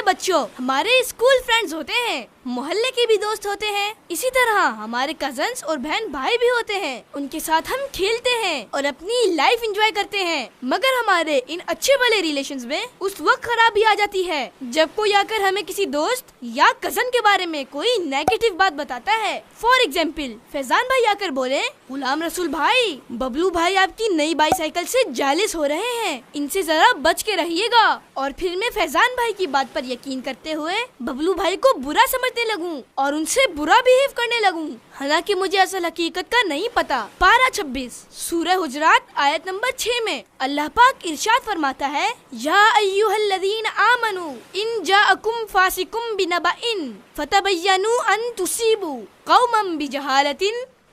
بچوں، ہمارے school friends ہوتے ہیں، محلے کے بھی دوست ہوتے ہیں، اسی طرح ہمارے کزنز اور بہن بھائی بھی ہوتے ہیں، ان کے ساتھ ہم کھیلتے ہیں اور اپنی لائف انجوائے کرتے ہیں، مگر ہمارے ان اچھے بھلے ریلیشنز میں اس وقت خرابی آ جاتی ہے جب کوئی آ کر ہمیں کسی دوست یا کزن کے بارے میں کوئی نیگیٹو بات بتاتا ہے۔ فار ایگزامپل، فیضان بھائی آ کر بولے، غلام رسول بھائی، ببلو بھائی آپ کی نئی بائی سائیکل سے جالس ہو رہے ہیں، ان سے ذرا بچ کے رہیے گا، اور پھر میں فیضان بھائی کی بات پر یقین کرتے ہوئے ببلو بھائی کو برا سمجھنے لگوں اور ان سے برا بہیو کرنے لگوں، حالانکہ مجھے اصل حقیقت کا نہیں پتا۔ پارہ 26 سورہ حجرات آیت نمبر 6 میں اللہ پاک ارشاد فرماتا ہے، یا ایھا الذین آمنوا ان جاءکم فاسق بنبأ فتبینوا ان تصیبوا قوما بجہالۃ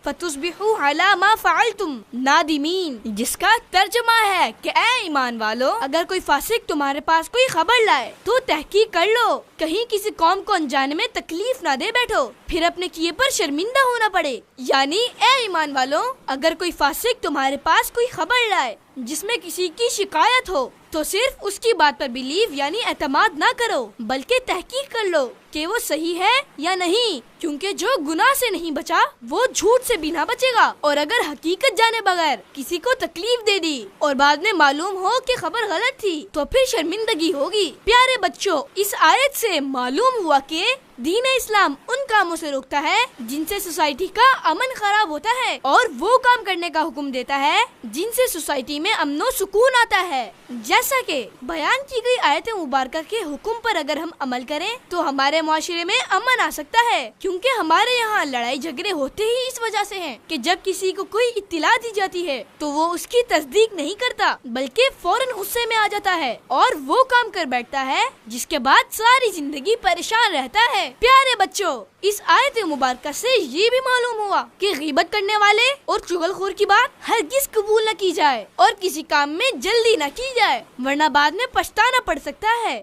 فتصبحوا علی ما فعلتم نادمین، جس کا ترجمہ ہے کہ اے ایمان والو، اگر کوئی فاسق تمہارے پاس کوئی خبر لائے تو تحقیق کر لو، کہیں کسی قوم کو انجانے میں تکلیف نہ دے بیٹھو، پھر اپنے کیے پر شرمندہ ہونا پڑے۔ یعنی اے ایمان والو، اگر کوئی فاسق تمہارے پاس کوئی خبر لائے جس میں کسی کی شکایت ہو تو صرف اس کی بات پر بلیو یعنی اعتماد نہ کرو، بلکہ تحقیق کر لو کہ وہ صحیح ہے یا نہیں، کیونکہ جو گناہ سے نہیں بچا وہ جھوٹ سے بھی نہ بچے گا، اور اگر حقیقت جانے بغیر کسی کو تکلیف دے دی اور بعد میں معلوم ہو کہ خبر غلط تھی تو پھر شرمندگی ہوگی۔ پیارے بچوں، اس آیت سے معلوم ہوا کہ دین اسلام ان کاموں سے روکتا ہے جن سے سوسائٹی کا امن خراب ہوتا ہے، اور وہ کام کرنے کا حکم دیتا ہے جن سے سوسائٹی میں امن و سکون آتا ہے۔ جیسا کہ بیان کی گئی آیت مبارکہ کے حکم پر اگر ہم عمل کریں تو ہمارے معاشرے میں امن آ سکتا ہے، کیونکہ ہمارے یہاں لڑائی جھگڑے ہوتے ہی اس وجہ سے ہیں کہ جب کسی کو کوئی اطلاع دی جاتی ہے تو وہ اس کی تصدیق نہیں کرتا، بلکہ فوراً غصے میں آ جاتا ہے اور وہ کام کر بیٹھتا ہے جس کے بعد ساری زندگی پریشان رہتا ہے۔ پیارے بچوں، اس آیت مبارکہ سے یہ بھی معلوم ہوا کہ غیبت کرنے والے اور چغل خور کی بات ہرگز قبول نہ کی جائے اور کسی کام میں جلدی نہ کی جائے، ورنہ بعد میں پچھتانا پڑ سکتا ہے۔